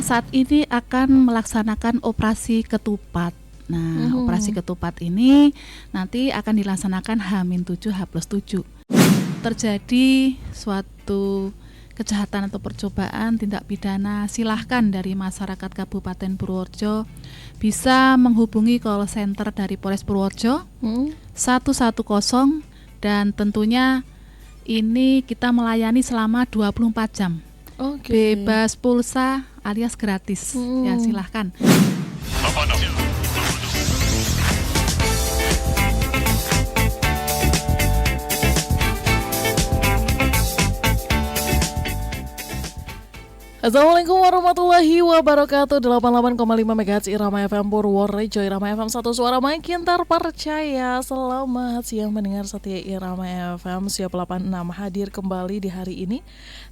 saat ini akan melaksanakan operasi ketupat. Nah, operasi ketupat ini nanti akan dilaksanakan H-7 H+7. Terjadi suatu kejahatan atau percobaan tindak pidana, silahkan dari masyarakat Kabupaten Purworejo bisa menghubungi call center dari Polres Purworejo 110, dan tentunya ini kita melayani selama 24 jam. Bebas pulsa alias gratis. Ya, silahkan. Assalamualaikum warahmatullahi wabarakatuh. 88,5 MHz Irama FM Purworejo, Irama FM, satu suara makin terpercaya. Selamat siang mendengar setia Irama FM. Siap 86 hadir kembali di hari ini.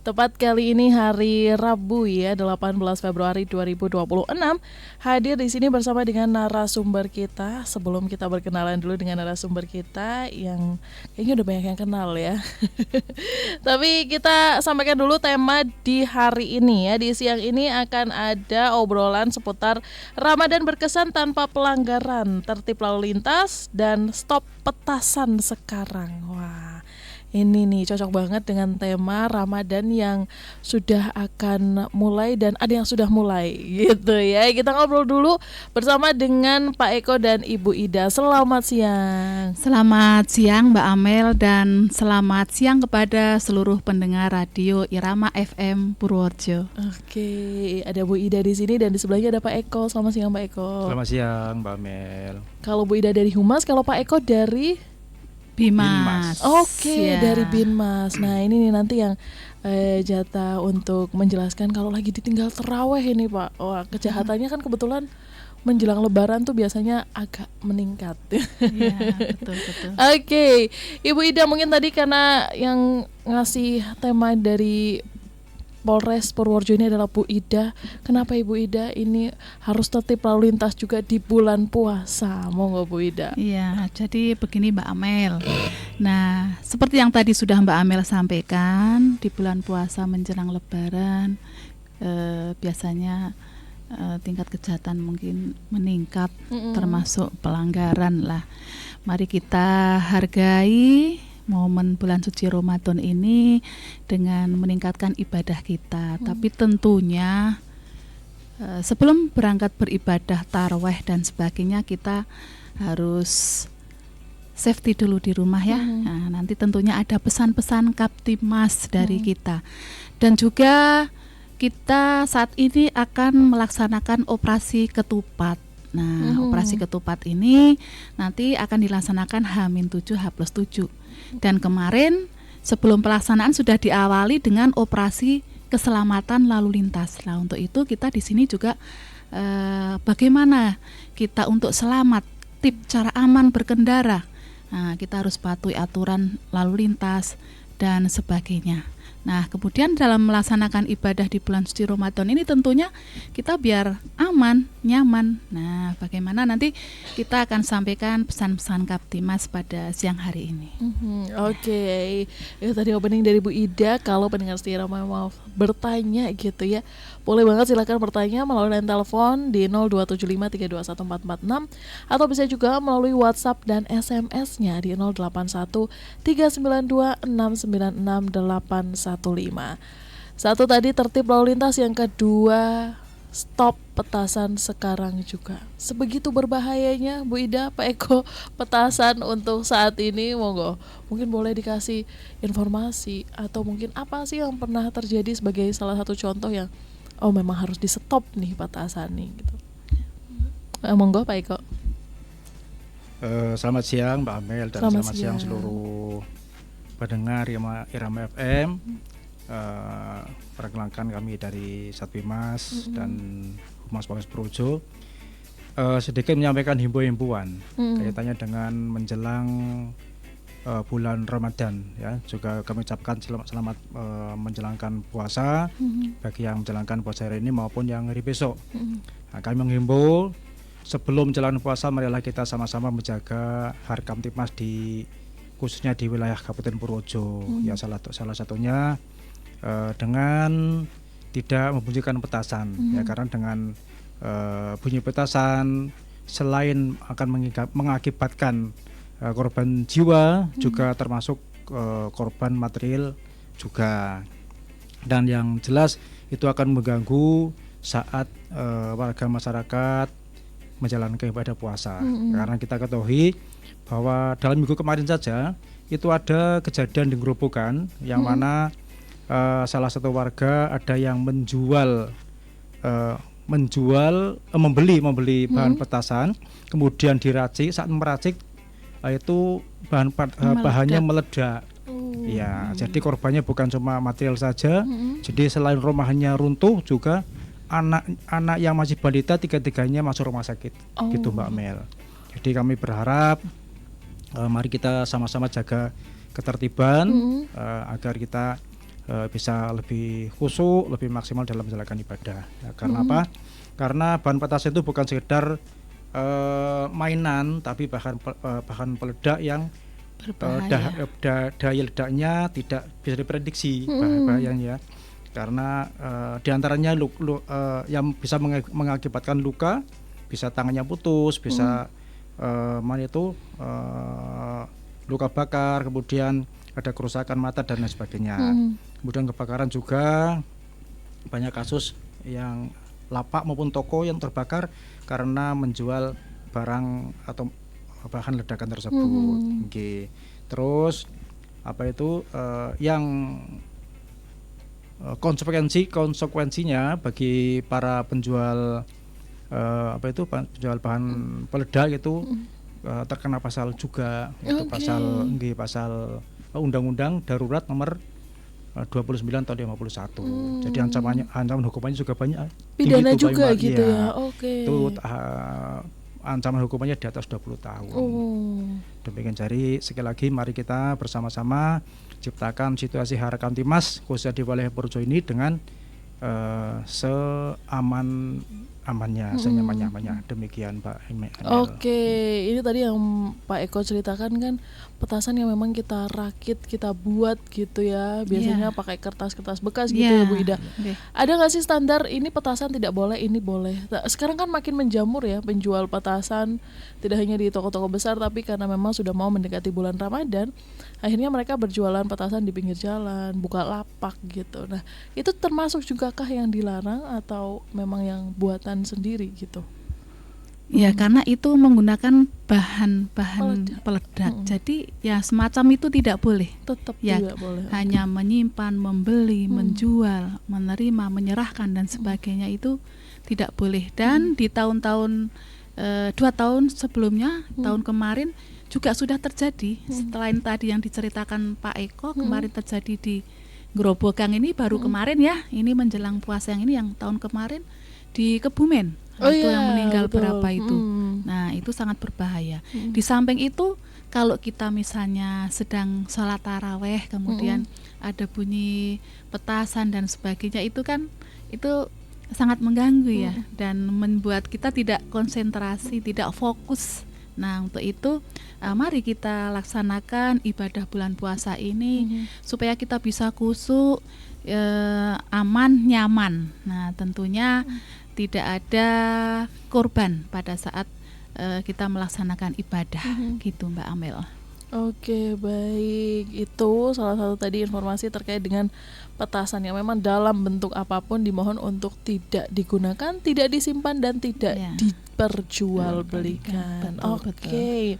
Tepat kali ini hari Rabu ya, 18 Februari 2026. Hadir di sini bersama dengan narasumber kita. Sebelum kita berkenalan dulu dengan narasumber kita yang kayaknya udah banyak yang kenal ya. Tapi kita sampaikan dulu tema di hari ini ya. Di siang ini akan ada obrolan seputar Ramadan berkesan tanpa pelanggaran, tertib lalu lintas, dan stop petasan sekarang. Wah, ini nih cocok banget dengan tema Ramadan yang sudah akan mulai dan ada yang sudah mulai gitu ya. Kita ngobrol dulu bersama dengan Pak Eko dan Ibu Ida. Selamat siang. Selamat siang Mbak Amel, dan selamat siang kepada seluruh pendengar radio Irama FM Purworejo. Oke, ada Bu Ida di sini dan di sebelahnya ada Pak Eko. Selamat siang Pak Eko. Selamat siang Mbak Amel. Kalau Bu Ida dari Humas, kalau Pak Eko dari Binmas. Oke, Ya. dari Binmas. Nah, ini nih nanti yang jatah untuk menjelaskan kalau lagi ditinggal terawih ini Pak. Wah, kejahatannya kan kebetulan menjelang Lebaran tuh biasanya agak meningkat. Iya, betul. Oke, Ibu Ida, mungkin tadi karena yang ngasih tema dari Polres Purworejo ini adalah Bu Ida. Kenapa Ibu Ida ini harus tertib lalu lintas juga di bulan puasa? Monggo Bu Ida. Iya, jadi begini Mbak Amel. Nah, seperti yang tadi sudah Mbak Amel sampaikan, di bulan puasa menjelang Lebaran biasanya tingkat kejahatan mungkin meningkat, termasuk pelanggaran lah. Mari kita hargai momen bulan suci Ramadan ini dengan meningkatkan ibadah kita. Tapi tentunya sebelum berangkat beribadah taraweh dan sebagainya, kita harus safety dulu di rumah ya. Nah, nanti tentunya ada pesan-pesan Kaptimas dari kita. Dan juga kita saat ini akan melaksanakan operasi ketupat. Nah, operasi ketupat ini nanti akan dilaksanakan H-7 H+7. Dan kemarin sebelum pelaksanaan sudah diawali dengan operasi keselamatan lalu lintas. Nah, untuk itu kita di sini juga bagaimana kita untuk selamat, tip cara aman berkendara. Nah, kita harus patuhi aturan lalu lintas dan sebagainya. Nah, kemudian dalam melaksanakan ibadah di bulan suci Ramadan ini tentunya kita biar aman, nyaman. Nah, bagaimana nanti kita akan sampaikan pesan-pesan Kaptimas pada siang hari ini. Oke. Itu tadi opening dari Bu Ida. Kalau pendengar setia Rama mau bertanya gitu ya, boleh banget silakan bertanya melalui line telepon di 02753214446 atau bisa juga melalui WhatsApp dan SMS-nya di 081392696815. Satu tadi tertib lalu lintas, yang kedua stop petasan sekarang juga. Sebegitu berbahayanya Bu Ida, Pak Eko, petasan untuk saat ini. Monggo, mungkin boleh dikasih informasi atau mungkin apa sih yang pernah terjadi sebagai salah satu contoh yang memang harus di stop nih petasan nih gitu. Monggo Pak Eko. Selamat siang Mbak Amel dan selamat siang seluruh pendengar Irama FM. Perkenalkan kami dari Satbimas dan Humas Polres Purworejo. Sedikit menyampaikan himbauan kaitannya dengan menjelang bulan Ramadan ya. Juga kami ucapkan selamat menjalankan puasa bagi yang menjalankan puasa hari ini maupun yang hari besok. Nah, kami menghimbau sebelum menjalankan puasa, marilah kita sama-sama menjaga Harkamtipmas khususnya di wilayah Kabupaten Purworejo. Ya, salah satunya dengan tidak membunyikan petasan ya, karena dengan bunyi petasan selain akan mengakibatkan korban jiwa, juga termasuk korban material juga. Dan yang jelas itu akan mengganggu saat warga masyarakat menjalankan ibadah puasa. Karena kita ketahui bahwa dalam minggu kemarin saja itu ada kejadian di Gerobokan yang mana salah satu warga ada yang membeli bahan petasan, kemudian diracik, saat meracik itu bahannya meledak. Ya, jadi korbannya bukan cuma material saja. Jadi selain rumahnya runtuh, juga anak yang masih balita tiga-tiganya masuk rumah sakit. Gitu Mbak Mel. Jadi kami berharap mari kita sama-sama jaga ketertiban agar kita bisa lebih khusyuk, lebih maksimal dalam menjalankan ibadah. Ya, karena apa? Karena bahan petasan itu bukan sekedar mainan, tapi bahan peledak yang daya ledaknya tidak bisa diprediksi bahayanya. Karena diantaranya yang bisa mengakibatkan luka, bisa tangannya putus, bisa luka bakar, kemudian ada kerusakan mata dan lain sebagainya. Kemudian kebakaran juga banyak kasus yang lapak maupun toko yang terbakar karena menjual barang atau bahan ledakan tersebut. Okay. Terus yang konsekuensinya bagi para penjual penjual bahan peledak itu terkena pasal juga, itu pasal Undang-Undang Darurat nomor 29 tahun 51. Jadi ancaman hukumannya juga banyak. Pidana juga gitu ya. Oke. Itu ancaman hukumannya di atas 20 tahun. Demikian, jadi sekali lagi mari kita bersama-sama ciptakan situasi Harakan Timas khususnya di wilayah Purworejo ini dengan seaman-amannya, senyaman-nyamannya. Demikian Pak Emel. Oke, ini tadi yang Pak Eko ceritakan kan petasan yang memang kita rakit, kita buat gitu ya. Biasanya pakai kertas-kertas bekas gitu ya Bu Ida. Ada nggak sih standar ini petasan tidak boleh, ini boleh? Sekarang kan makin menjamur ya penjual petasan, tidak hanya di toko-toko besar, tapi karena memang sudah mau mendekati bulan Ramadan, akhirnya mereka berjualan petasan di pinggir jalan, buka lapak gitu. Nah, itu termasuk juga kah yang dilarang atau memang yang buatan sendiri gitu? Ya, karena itu menggunakan bahan peledak. Jadi ya semacam itu tidak boleh. Tetap ya, tidak boleh. Hanya menyimpan, membeli, menjual, menerima, menyerahkan dan sebagainya itu tidak boleh. Dan di tahun-tahun 2 tahun sebelumnya, tahun kemarin juga sudah terjadi. Selain tadi yang diceritakan Pak Eko, kemarin terjadi di Gerobokan ini baru kemarin ya. Ini menjelang puasa yang ini, yang tahun kemarin di Kebumen. Yang meninggal betul. Berapa itu. Nah, itu sangat berbahaya. Di samping itu, kalau kita misalnya sedang sholat taraweh, kemudian ada bunyi petasan dan sebagainya, itu kan itu sangat mengganggu ya, dan membuat kita tidak konsentrasi, tidak fokus. Nah, untuk itu mari kita laksanakan ibadah bulan puasa ini supaya kita bisa khusyuk, aman, nyaman. Nah, tentunya tidak ada korban pada saat kita melaksanakan ibadah, gitu Mbak Amel. Oke, baik. Itu salah satu tadi informasi terkait dengan petasan yang memang dalam bentuk apapun dimohon untuk tidak digunakan, tidak disimpan dan tidak diperjualbelikan. Oke.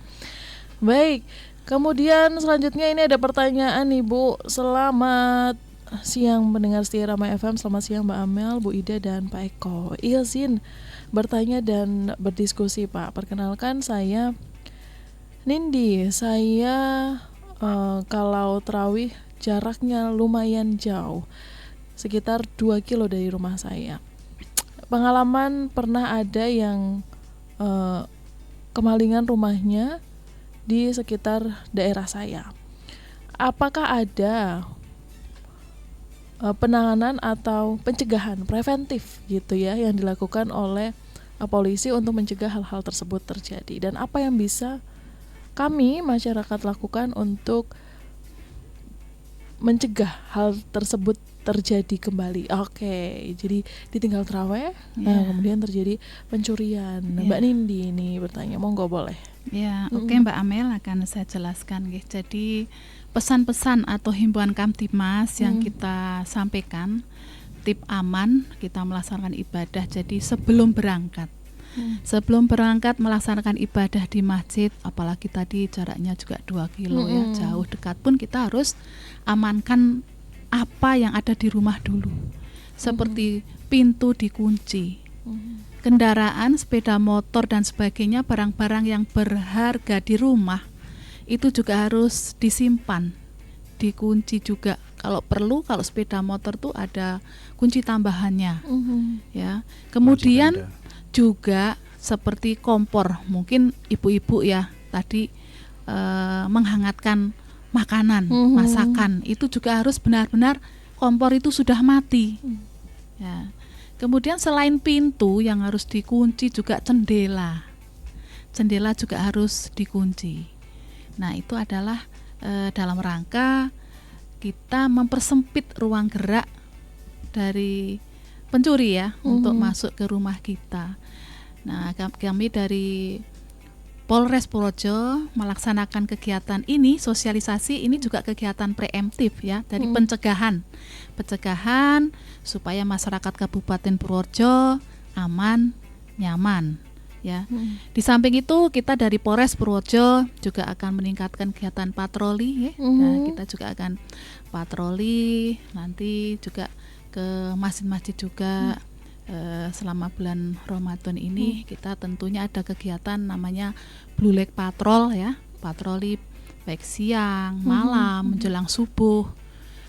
Baik. Kemudian selanjutnya ini ada pertanyaan nih Bu. Selamat siang mendengar setia Rama FM. Selamat siang Mbak Amel, Bu Ida dan Pak Eko. Izin bertanya dan berdiskusi Pak. Perkenalkan saya Nindi. Saya kalau terawih jaraknya lumayan jauh, sekitar 2 kilo dari rumah saya. Pengalaman pernah ada yang kemalingan rumahnya di sekitar daerah saya. Apakah ada penanganan atau pencegahan preventif gitu ya yang dilakukan oleh polisi untuk mencegah hal-hal tersebut terjadi, dan apa yang bisa kami masyarakat lakukan untuk mencegah hal tersebut terjadi kembali. Oke, jadi ditinggal terawih, kemudian terjadi pencurian. Nah, Mbak Nindi ini bertanya, monggo boleh. Ya, oke Mbak Amel, akan saya jelaskan nggih. Jadi pesan-pesan atau himbauan Kamtibmas yang kita sampaikan, tip aman kita melaksanakan ibadah. Jadi sebelum berangkat melaksanakan ibadah di masjid, apalagi tadi jaraknya juga 2 kilo ya, jauh dekat pun kita harus amankan apa yang ada di rumah dulu. Seperti pintu dikunci, kendaraan, sepeda motor dan sebagainya, barang-barang yang berharga di rumah itu juga harus disimpan, dikunci juga. Kalau perlu, kalau sepeda motor tuh ada kunci tambahannya, ya. Kemudian juga seperti kompor, mungkin ibu-ibu ya tadi menghangatkan makanan, masakan, itu juga harus benar-benar kompor itu sudah mati. Ya. Kemudian selain pintu yang harus dikunci juga jendela juga harus dikunci. Nah, itu adalah dalam rangka kita mempersempit ruang gerak dari pencuri ya, untuk masuk ke rumah kita. Nah, kami dari Polres Purworejo melaksanakan kegiatan ini, sosialisasi ini juga kegiatan preemptif ya, dari pencegahan supaya masyarakat Kabupaten Purworejo aman, nyaman ya. Di samping itu kita dari Polres Purworejo juga akan meningkatkan kegiatan patroli ya. Nah, kita juga akan patroli nanti juga ke masjid-masjid juga. Selama bulan Ramadan ini kita tentunya ada kegiatan namanya Blue Lake Patrol ya, patroli baik siang, malam, menjelang subuh,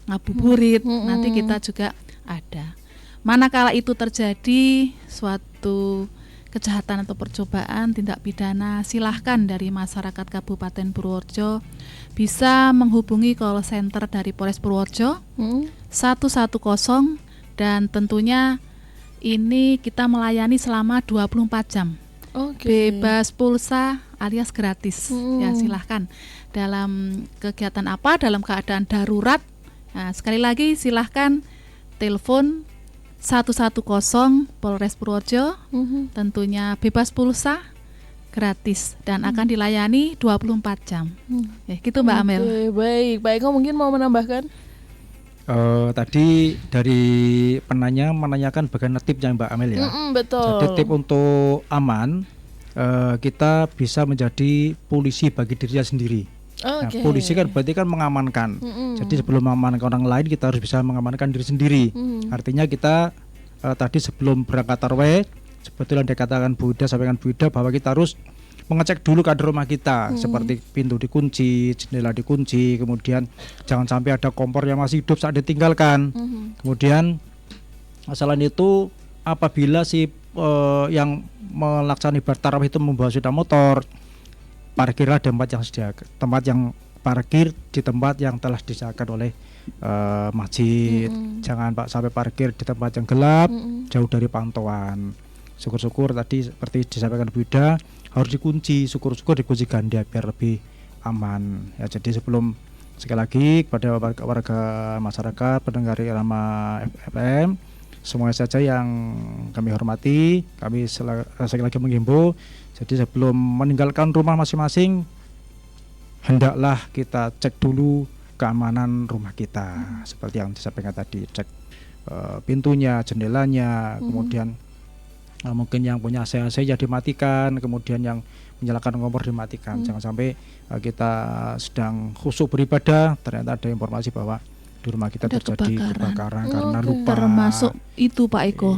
ngabuburit, nanti kita juga ada. Manakala itu terjadi suatu kejahatan atau percobaan tindak pidana, silahkan dari masyarakat Kabupaten Purworejo bisa menghubungi call center dari Polres Purworejo 110, dan tentunya ini kita melayani selama 24 jam. Bebas pulsa alias gratis. Ya, silahkan. Dalam kegiatan apa? Dalam keadaan darurat. Nah, sekali lagi silahkan telepon 110 Polres Purworejo. Tentunya bebas pulsa, gratis, dan akan dilayani 24 jam. Ya, gitu Mbak Amel. Baik. Pak Eko mungkin mau menambahkan? Tadi dari penanya menanyakan bagaimana tipnya Mbak Amel ya. Betul. Jadi tip untuk aman, kita bisa menjadi polisi bagi dirinya sendiri. Nah, polisi kan berarti kan mengamankan. Jadi sebelum mengamankan orang lain, kita harus bisa mengamankan diri sendiri. Artinya kita tadi sebelum berangkat tarawih, sebetulnya dikatakan Bu Ida, sampaikan Bu Ida bahwa kita harus mengecek dulu keadaan rumah kita, seperti pintu dikunci, jendela dikunci, kemudian jangan sampai ada kompor yang masih hidup saat ditinggalkan. Kemudian selain itu, apabila yang melaksanakan ibadah tarawih itu membawa sepeda motor, parkirlah di tempat yang parkir di tempat yang telah disediakan oleh masjid. Jangan sampai parkir di tempat yang gelap, jauh dari pantauan. Syukur-syukur tadi seperti disampaikan Bu Ida, harus dikunci, syukur-syukur dikunci ganda biar lebih aman ya. Jadi sekali lagi kepada warga masyarakat pendengar Irama FM semuanya saja yang kami hormati, kami sekali lagi menghimbau, jadi sebelum meninggalkan rumah masing-masing hendaklah kita cek dulu keamanan rumah kita, seperti yang disampaikan tadi, cek pintunya, jendelanya, kemudian mungkin yang punya AC ya dimatikan, kemudian yang menyalakan kompor dimatikan. Jangan sampai kita sedang khusyuk beribadah ternyata ada informasi bahwa di rumah kita ada terjadi kebakaran karena lupa. Termasuk itu Pak Eko,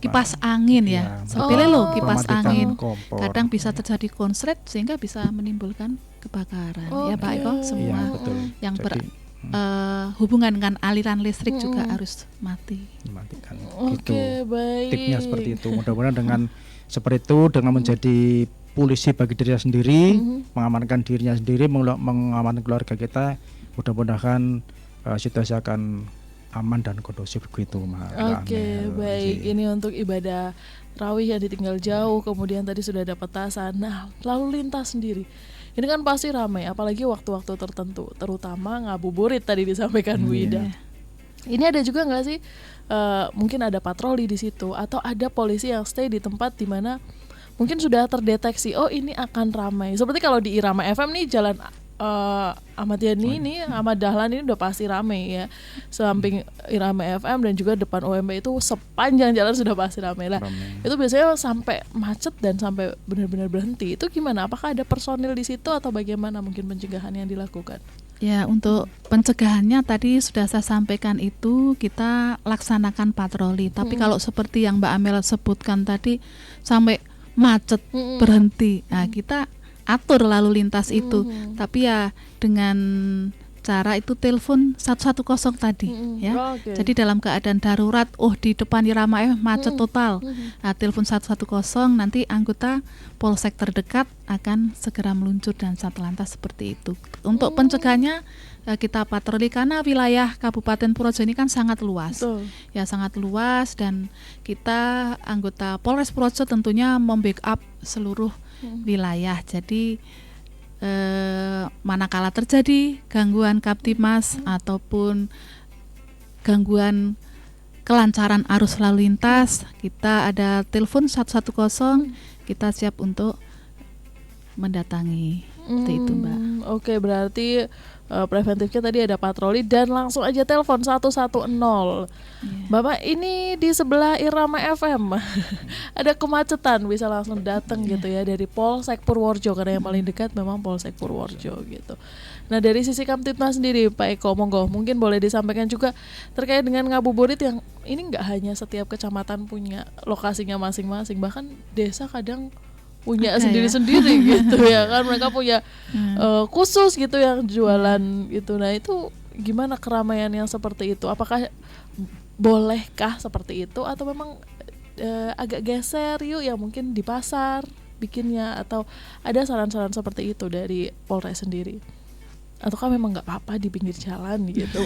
kipas angin ya. Sepele loh, kipas angin. Kompor. Kadang bisa terjadi konslet sehingga bisa menimbulkan kebakaran. Ya Pak Eko, semua yang hubungan dengan aliran listrik juga harus dimatikan. Gitu. Baik. Tipnya seperti itu. Mudah-mudahan dengan seperti itu, dengan menjadi polisi bagi dirinya sendiri, mengamankan dirinya sendiri, mengamankan keluarga kita, mudah-mudahan situasi akan aman dan kondusif begitu. Baik. Ini untuk ibadah tarawih yang ditinggal jauh, kemudian tadi sudah ada petasan. Nah, lalu lintas sendiri. Ini kan pasti ramai, apalagi waktu-waktu tertentu, terutama ngabuburit tadi disampaikan Bu Ida. Ini ada juga nggak sih mungkin ada patroli di situ atau ada polisi yang stay di tempat di mana mungkin sudah terdeteksi oh ini akan ramai. Seperti kalau di Irama FM nih jalan Ahmad Yani ini Ahmad Dahlan ini udah pasti ramai ya. Samping Irama FM dan juga depan OMB itu sepanjang jalan sudah pasti ramai lah. Itu biasanya sampai macet dan sampai benar-benar berhenti. Itu gimana? Apakah ada personil di situ atau bagaimana mungkin pencegahan yang dilakukan? Ya, untuk pencegahannya tadi sudah saya sampaikan itu kita laksanakan patroli. Tapi kalau seperti yang Mbak Amel sebutkan tadi sampai macet berhenti, nah kita atur lalu lintas itu. Tapi ya dengan cara itu telepon 110 tadi ya. Jadi dalam keadaan darurat, di depan Irama FM macet total. Nah, telepon 110, nanti anggota polsek terdekat akan segera meluncur dan satlantas seperti itu. Untuk pencegahannya kita patroli karena wilayah Kabupaten Purworejo ini kan sangat luas. Ya, sangat luas dan kita anggota Polres Purworejo tentunya membackup seluruh wilayah. Jadi manakala terjadi gangguan Kamtibmas ataupun gangguan kelancaran arus lalu lintas, kita ada telepon 110, kita siap untuk mendatangi. Seperti itu, Mbak. Oke, berarti preventifnya tadi ada patroli dan langsung aja telepon 110. Bapak ini di sebelah Irama FM ada kemacetan, bisa langsung datang gitu ya dari Polsek Purworejo karena yang paling dekat memang Polsek Purworejo gitu. Nah, dari sisi Kamtibmas sendiri Pak Eko, monggo mungkin boleh disampaikan juga terkait dengan ngabuburit yang ini nggak hanya setiap kecamatan punya lokasinya masing-masing, bahkan desa kadang punya sendiri-sendiri gitu ya kan, mereka punya khusus gitu yang jualan gitu. Nah, itu gimana keramaian yang seperti itu? Apakah bolehkah seperti itu atau memang agak geser yuk ya mungkin di pasar bikinnya, atau ada saran-saran seperti itu dari Polres sendiri? Ataukah memang nggak apa-apa di pinggir jalan gitu?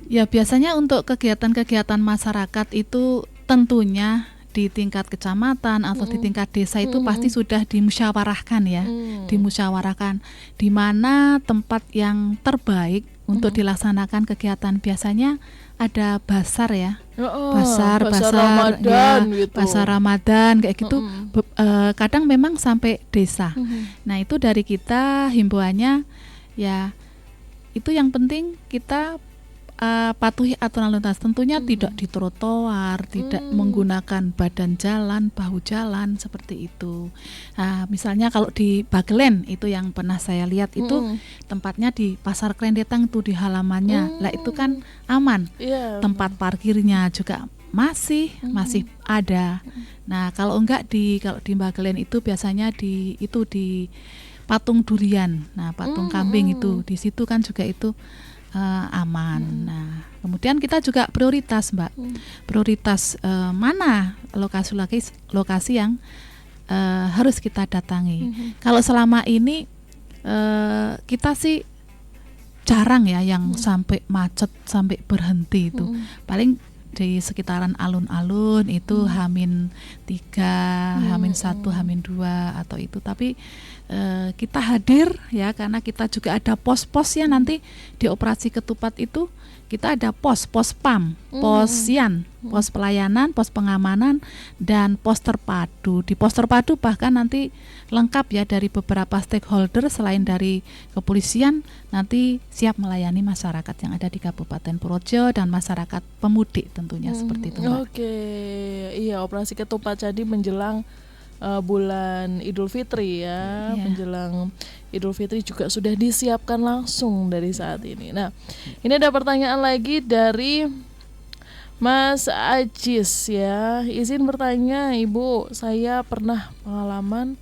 Ya, biasanya untuk kegiatan-kegiatan masyarakat itu tentunya di tingkat kecamatan atau di tingkat desa itu pasti sudah dimusyawarahkan ya, dimusyawarahkan di mana tempat yang terbaik untuk dilaksanakan kegiatan. Biasanya ada basar ya, basar Ramadan ya, gitu. Basar Ramadan kayak gitu. Kadang memang sampai desa. Nah, itu dari kita himbauannya ya, itu yang penting kita patuhi aturan lalu lintas, tentunya tidak di trotoar, tidak menggunakan badan jalan, bahu jalan seperti itu. Nah, misalnya kalau di Bagelen itu yang pernah saya lihat itu tempatnya di Pasar Krendetan itu di halamannya, lah itu kan aman. Tempat parkirnya juga masih ada. Nah, kalau di Bagelen itu biasanya di patung durian, nah patung kambing itu di situ kan juga itu aman. Nah, kemudian kita juga prioritas, Mbak. Prioritas mana lokasi yang harus kita datangi. Kalau selama ini kita sih jarang ya yang sampai macet sampai berhenti itu. Paling di sekitaran alun-alun itu H-3, H-1, H-2 atau itu, tapi kita hadir ya karena kita juga ada pos-pos ya, nanti di operasi ketupat itu kita ada pos PAM, pos Sian, pos pelayanan, pos pengamanan, dan pos terpadu. Di pos terpadu bahkan nanti lengkap ya dari beberapa stakeholder selain dari kepolisian, nanti siap melayani masyarakat yang ada di Kabupaten Purworejo dan masyarakat pemudik tentunya seperti itu, Mbak. Oke, iya, operasi ketupat jadi menjelang bulan Idul Fitri ya, menjelang Idul Fitri juga sudah disiapkan langsung dari saat ini. Nah, ini ada pertanyaan lagi dari Mas Ajis ya. Izin bertanya, Ibu, saya pernah pengalaman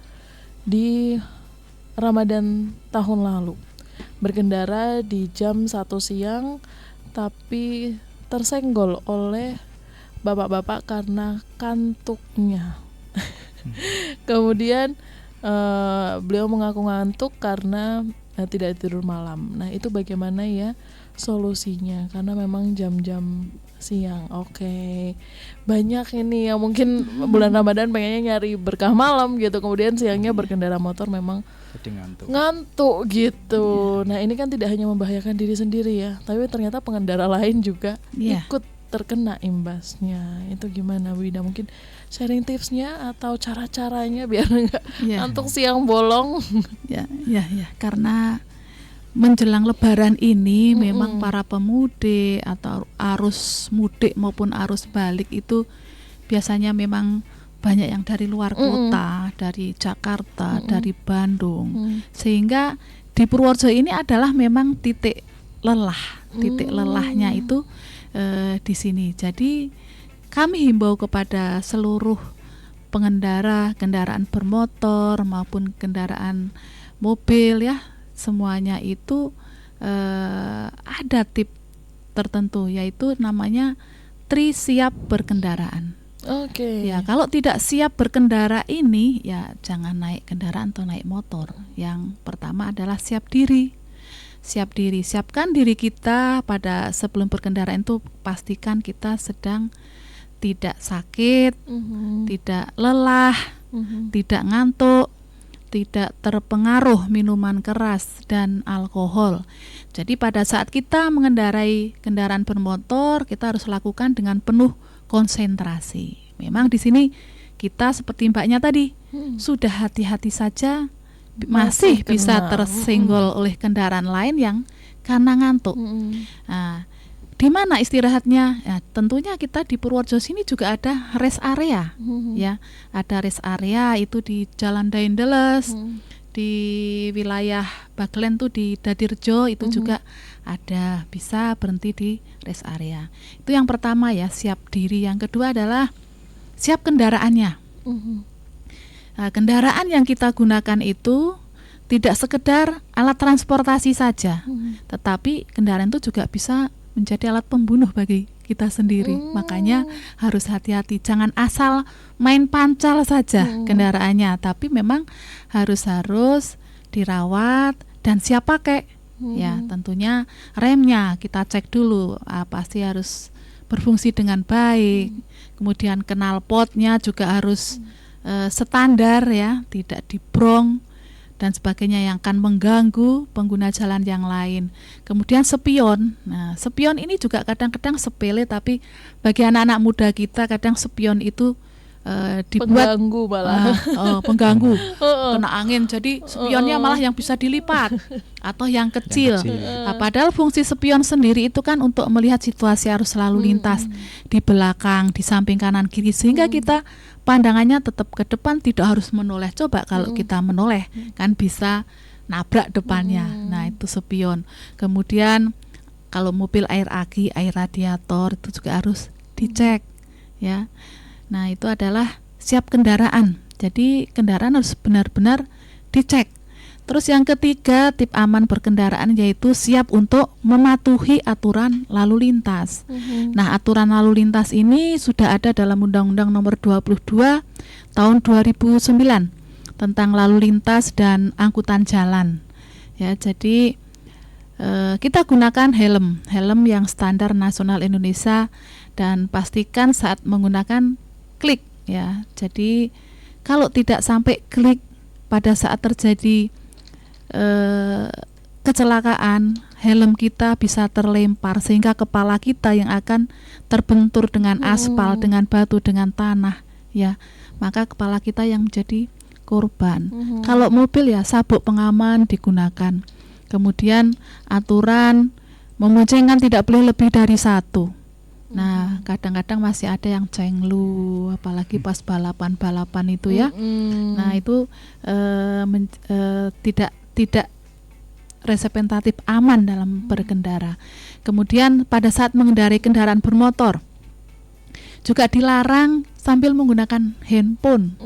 di Ramadan tahun lalu berkendara di jam 1 siang tapi tersenggol oleh bapak-bapak karena kantuknya. Kemudian beliau mengaku ngantuk karena tidak tidur malam. Nah, itu bagaimana ya solusinya karena memang jam-jam siang. Oke. Banyak ini yang mungkin bulan Ramadan pengennya nyari berkah malam gitu, kemudian siangnya berkendara motor memang Jadi ngantuk gitu. Nah, ini kan tidak hanya membahayakan diri sendiri ya, tapi ternyata pengendara lain juga ikut terkena imbasnya. Itu gimana Wida? Mungkin sharing tipsnya atau cara-caranya biar enggak ngantuk siang bolong. Ya, karena menjelang Lebaran ini memang para pemudik atau arus mudik maupun arus balik itu biasanya memang banyak yang dari luar kota, dari Jakarta, dari Bandung, sehingga di Purworejo ini adalah memang titik lelahnya itu di sini. Jadi kami himbau kepada seluruh pengendara kendaraan bermotor maupun kendaraan mobil ya, semuanya itu ada tip tertentu, yaitu namanya tri siap berkendaraan. Oke. Ya, kalau tidak siap berkendara ini ya jangan naik kendaraan atau naik motor. Yang pertama adalah siap diri. Siap diri, siapkan diri kita pada sebelum berkendaraan itu pastikan kita sedang tidak sakit, tidak lelah, tidak ngantuk, tidak terpengaruh minuman keras dan alkohol. Jadi pada saat kita mengendarai kendaraan bermotor, kita harus lakukan dengan penuh konsentrasi. Memang di sini kita seperti mbaknya tadi, sudah hati-hati saja masih bisa tersenggol oleh kendaraan lain yang karena ngantuk. Nah, di mana istirahatnya? Ya, tentunya kita di Purworejo sini juga ada rest area, ya, ada rest area itu di Jalan Daendeles, di wilayah Bagelen tuh di Dadirjo itu juga ada, bisa berhenti di rest area. Itu yang pertama ya, siap diri. Yang kedua adalah siap kendaraannya. Nah, kendaraan yang kita gunakan itu tidak sekedar alat transportasi saja, tetapi kendaraan itu juga bisa menjadi alat pembunuh bagi kita sendiri. Makanya harus hati-hati, jangan asal main pancal saja kendaraannya, tapi memang harus dirawat dan siap pakai. Ya, tentunya remnya kita cek dulu, pasti harus berfungsi dengan baik. Kemudian knalpotnya juga harus standar ya, tidak dibrong dan sebagainya yang akan mengganggu pengguna jalan yang lain. Kemudian spion. Nah, spion ini juga kadang-kadang sepele, tapi bagi anak-anak muda kita kadang spion itu dibuat pengganggu malah. Pengganggu, kena angin. Jadi spionnya malah yang bisa dilipat atau yang kecil. Nah, padahal fungsi spion sendiri itu kan untuk melihat situasi arus lalu lintas di belakang, di samping kanan kiri, sehingga kita pandangannya tetap ke depan, tidak harus menoleh. Coba kalau kita menoleh kan bisa nabrak depannya. Nah, itu spion. Kemudian kalau mobil air aki, air radiator itu juga harus dicek ya. Nah, itu adalah siap kendaraan. Jadi kendaraan harus benar-benar dicek. Terus yang ketiga, tip aman berkendaraan yaitu siap untuk mematuhi aturan lalu lintas. Nah, aturan lalu lintas ini sudah ada dalam Undang-Undang Nomor 22 Tahun 2009 tentang lalu lintas dan angkutan jalan. Ya, jadi kita gunakan helm yang standar nasional Indonesia, dan pastikan saat menggunakan klik ya. Jadi kalau tidak sampai klik pada saat terjadi kecelakaan, helm kita bisa terlempar sehingga kepala kita yang akan terbentur dengan aspal, dengan batu, dengan tanah ya. Maka kepala kita yang menjadi korban. Kalau mobil ya sabuk pengaman digunakan. Kemudian aturan memoncengkan tidak boleh lebih dari satu. Nah, kadang-kadang masih ada yang cenglu, apalagi pas balapan itu ya. Nah, itu tidak representatif aman dalam berkendara. Kemudian pada saat mengendarai kendaraan bermotor juga dilarang sambil menggunakan handphone.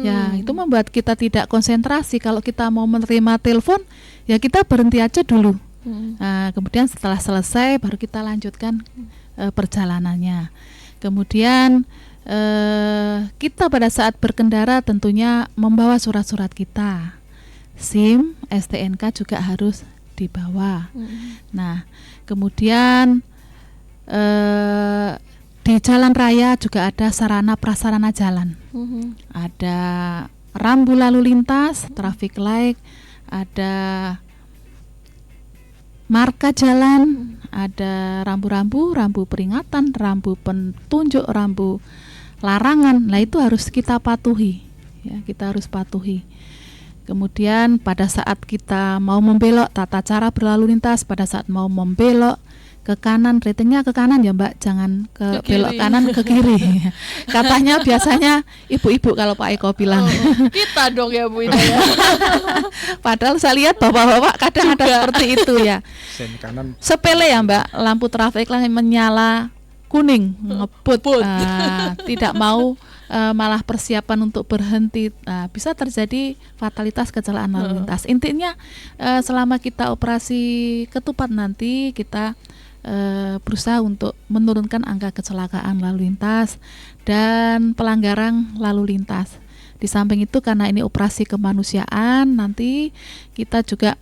Ya, itu membuat kita tidak konsentrasi. Kalau kita mau menerima telepon, ya kita berhenti aja dulu. Nah, kemudian setelah selesai baru kita lanjutkan perjalanannya. Kemudian kita pada saat berkendara tentunya membawa surat-surat kita. SIM, STNK juga harus di bawah. Nah, kemudian di jalan raya juga ada sarana prasarana jalan. Ada rambu lalu lintas, traffic light, ada marka jalan, ada rambu-rambu, rambu peringatan, rambu petunjuk, rambu larangan. Nah, itu harus kita patuhi. Ya, kita harus patuhi. Kemudian pada saat kita mau membelok, tata cara berlalu lintas pada saat mau membelok ke kanan, ratingnya ke kanan ya Mbak, jangan ke belok kanan ke kiri. Katanya biasanya ibu-ibu kalau Pak Eko bilang. Kita dong ya Bu Ida ya. Padahal saya lihat bapak-bapak kadang ada seperti itu ya. Sen kanan. Sepele ya Mbak, lampu traffic light menyala kuning, ngebut, tidak mau malah persiapan untuk berhenti. Bisa terjadi fatalitas kecelakaan lalu lintas. Intinya selama kita operasi ketupat nanti kita berusaha untuk menurunkan angka kecelakaan lalu lintas dan pelanggaran lalu lintas. Di samping itu karena ini operasi kemanusiaan, nanti kita juga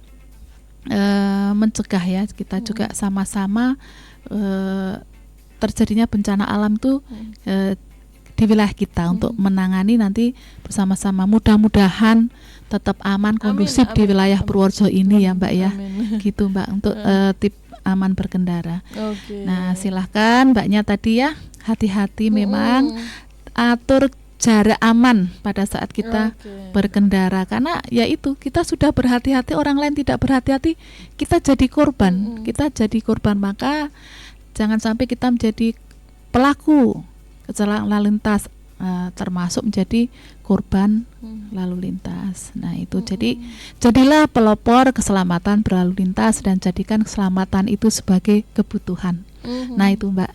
mencegah ya, kita juga sama-sama terjadinya bencana alam itu di wilayah kita untuk menangani nanti bersama-sama. Mudah-mudahan tetap aman, kondusif di wilayah Purworejo ini ya Mbak ya. Gitu Mbak untuk tip aman berkendara. Nah, silahkan Mbaknya tadi ya, hati-hati memang atur jarak aman pada saat kita berkendara, karena ya itu kita sudah berhati-hati, orang lain tidak berhati-hati, kita jadi korban. Maka jangan sampai kita menjadi pelaku kecelakaan lalu lintas, termasuk menjadi korban lalu lintas. Nah itu jadilah pelopor keselamatan berlalu lintas dan jadikan keselamatan itu sebagai kebutuhan. Nah itu Mbak.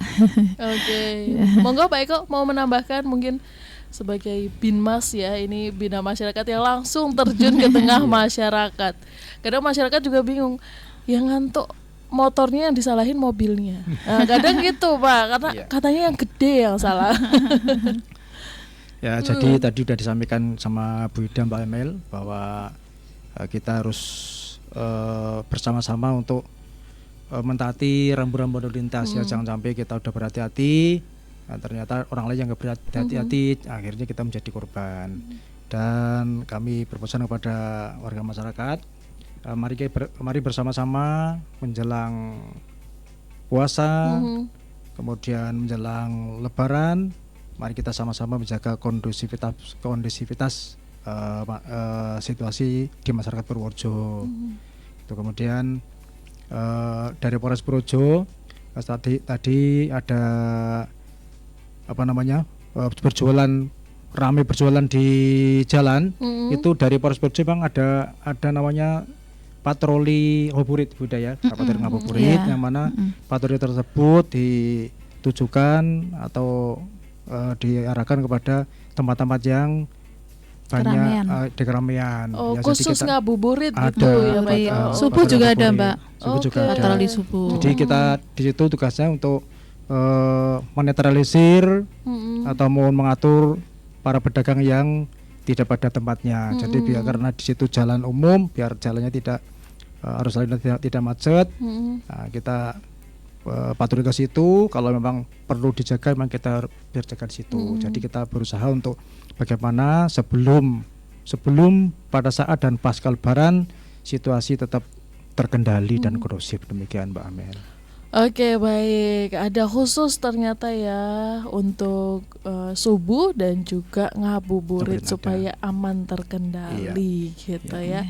Monggo Pak Eko mau menambahkan mungkin sebagai binmas ya, ini bina masyarakat yang langsung terjun ke tengah masyarakat. Kadang masyarakat juga bingung, yang ngantuk motornya yang disalahin mobilnya. Kadang gitu Pak, karena katanya yang gede yang salah. Ya, jadi tadi sudah disampaikan sama Bu Ida, Mbak Emel, bahwa kita harus bersama-sama untuk mentaati rambu-rambu lalu lintas ya. Jangan sampai kita udah berhati-hati, ternyata orang lain yang nggak berhati-hati, akhirnya kita menjadi korban. Dan kami berpesan kepada warga masyarakat, mari bersama-sama menjelang puasa, kemudian menjelang Lebaran. Mari kita sama-sama menjaga kondusivitas situasi di masyarakat Purworejo. Itu kemudian dari Polres Purworejo tadi ada ramai berjualan di jalan. Itu dari Polres Purworejo Bang ada namanya patroli ngabuburit budaya, patroli ngabuburit, yang mana patroli tersebut ditujukan atau diarahkan kepada tempat-tempat yang banyak di keramaian. Ya, khusus ngabuburit gitu ya Pak. Subuh juga ada Mbak. Subuh juga ada. Patroli subuh. Jadi kita di situ tugasnya untuk menetralisir atau mau mengatur para pedagang yang tidak pada tempatnya. Jadi biar karena di situ jalan umum, biar jalannya tidak arus lalu lintas tidak macet. Nah, kita patroli ke situ, kalau memang perlu dijaga memang kita berjaga di situ. Jadi kita berusaha untuk bagaimana sebelum pada saat dan pasca Lebaran situasi tetap terkendali dan kondusif. Demikian Mbak Amel. Oke, baik. Ada khusus ternyata ya untuk subuh dan juga ngabuburit supaya aman terkendali gitu ya.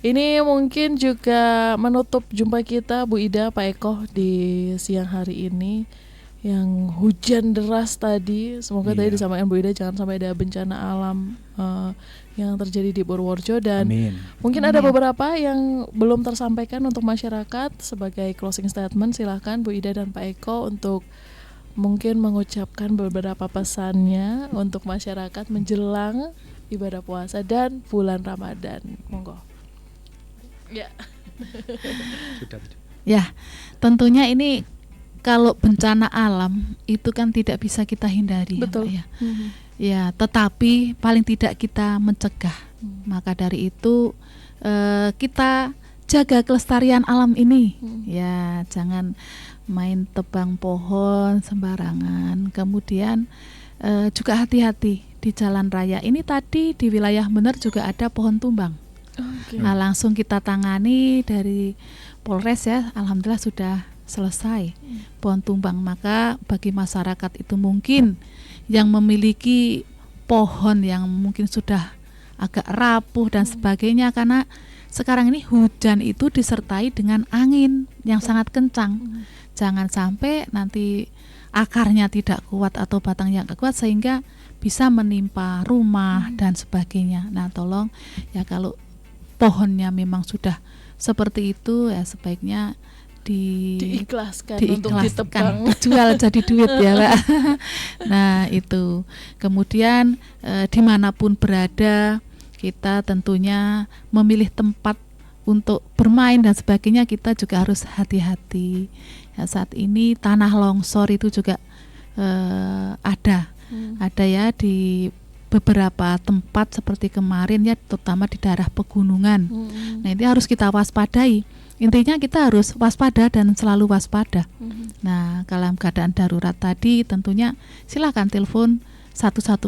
Ini mungkin juga menutup jumpa kita Bu Ida, Pak Eko di siang hari ini yang hujan deras tadi. Semoga tadi disampaikan Bu Ida jangan sampai ada bencana alam yang terjadi di Purworejo, dan mungkin ada beberapa yang belum tersampaikan untuk masyarakat. Sebagai closing statement silahkan Bu Ida dan Pak Eko untuk mungkin mengucapkan beberapa pesannya untuk masyarakat menjelang ibadah puasa dan bulan Ramadan. Monggo. Ya, tentunya ini kalau bencana alam itu kan tidak bisa kita hindari. Betul. Ya, ya, tetapi paling tidak kita mencegah. Maka dari itu kita jaga kelestarian alam ini. Ya, jangan main tebang pohon sembarangan. Kemudian juga hati-hati di jalan raya. Ini tadi di wilayah Bener juga ada pohon tumbang. Nah, langsung kita tangani dari Polres ya. Alhamdulillah sudah selesai pohon tumbang. Maka bagi masyarakat itu mungkin yang memiliki pohon yang mungkin sudah agak rapuh dan sebagainya, karena sekarang ini hujan itu disertai dengan angin yang sangat kencang. Jangan sampai nanti akarnya tidak kuat atau batangnya tidak kuat sehingga bisa menimpa rumah dan sebagainya. Nah, tolong ya, kalau pohonnya memang sudah seperti itu ya sebaiknya diikhlaskan untuk ditebang, jual jadi duit ya Pak. Nah itu, kemudian dimanapun berada kita tentunya memilih tempat untuk bermain dan sebagainya, kita juga harus hati-hati ya. Saat ini tanah longsor itu juga ada ya di beberapa tempat seperti kemarin ya, terutama di daerah pegunungan. Nah ini harus kita waspadai. Intinya kita harus waspada dan selalu waspada. Nah, dalam keadaan darurat tadi tentunya silakan telepon 110.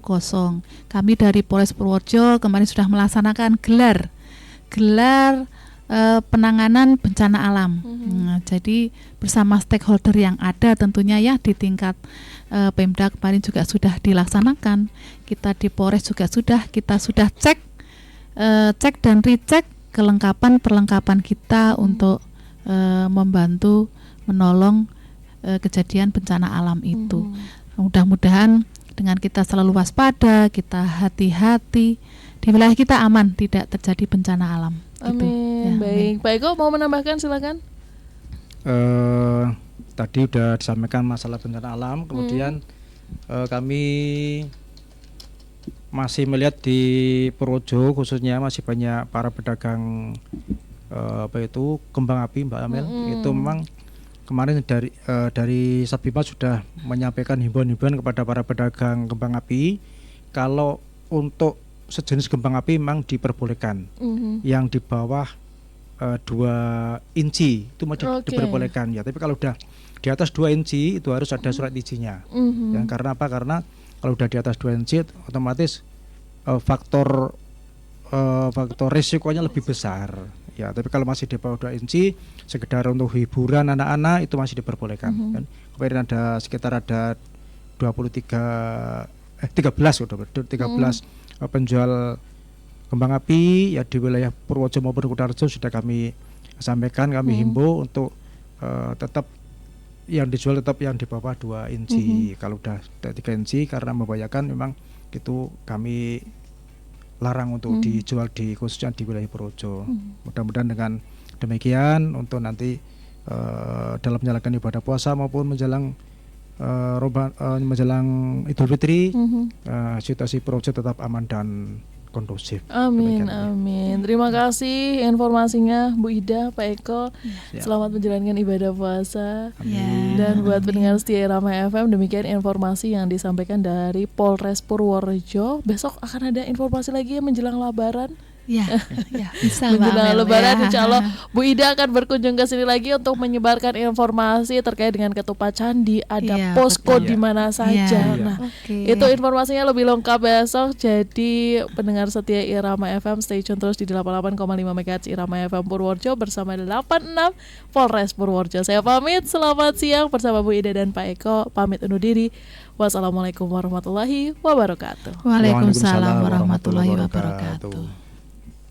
Kami dari Polres Purworejo kemarin sudah melaksanakan gelar penanganan bencana alam. Nah, jadi bersama stakeholder yang ada tentunya ya di tingkat Pemda kemarin juga sudah dilaksanakan. Kita di Polres juga kita sudah cek dan recheck perlengkapan kita untuk membantu menolong kejadian bencana alam itu. Mudah-mudahan dengan kita selalu waspada, kita hati-hati, di wilayah kita aman, tidak terjadi bencana alam. Amin. Gitu. Ya, baik. Pak Eko mau menambahkan, silakan. Tadi udah disampaikan masalah bencana alam, kemudian kami masih melihat di Purworejo khususnya masih banyak para pedagang kembang api, Mbak Amel. Itu memang kemarin dari Satbima sudah menyampaikan himbauan-himbauan kepada para pedagang kembang api, kalau untuk sejenis kembang api memang diperbolehkan, yang di bawah 2 inci itu masih diperbolehkan ya. Tapi kalau udah di atas 2 inci itu harus ada surat izinnya. Ya, karena apa? Karena kalau udah di atas 2 inci otomatis faktor risikonya lebih besar. Ya, tapi kalau masih di bawah 2 inci sekedar untuk hiburan anak-anak itu masih diperbolehkan. Kan? Kemarin ada 13 penjual kembang api ya di wilayah Purworejo maupun Kutarjo sudah kami sampaikan, kami himbau untuk tetap yang dijual tetap yang di bawah 2 inci. Kalau udah 3 inci karena membahayakan memang itu kami larang untuk dijual khususnya di wilayah Purworejo. Mudah-mudahan dengan demikian untuk nanti dalam menjalankan ibadah puasa maupun menjelang Idul Fitri situasi Purworejo tetap aman dan kondusif. Amin, amin. Terima kasih informasinya Bu Ida, Pak Eko. Selamat menjalankan ibadah puasa. Dan buat pendengar setia Irama FM, demikian informasi yang disampaikan dari Polres Purworejo. Besok akan ada informasi lagi yang menjelang Lebaran. Ya, bisa menjelang Lebaran, ya. insya Allah Bu Ida akan berkunjung ke sini lagi untuk menyebarkan informasi terkait dengan ketupat candi, ada posko di mana saja. Nah, itu informasinya lebih lengkap besok. Jadi pendengar setia Irama FM, stay tune terus di 88,5 MHz Irama FM Purworejo bersama 86 Polres Purworejo. Saya pamit, selamat siang bersama Bu Ida dan Pak Eko. Pamit undur diri. Wassalamualaikum warahmatullahi wabarakatuh. Waalaikumsalam warahmatullahi wabarakatuh.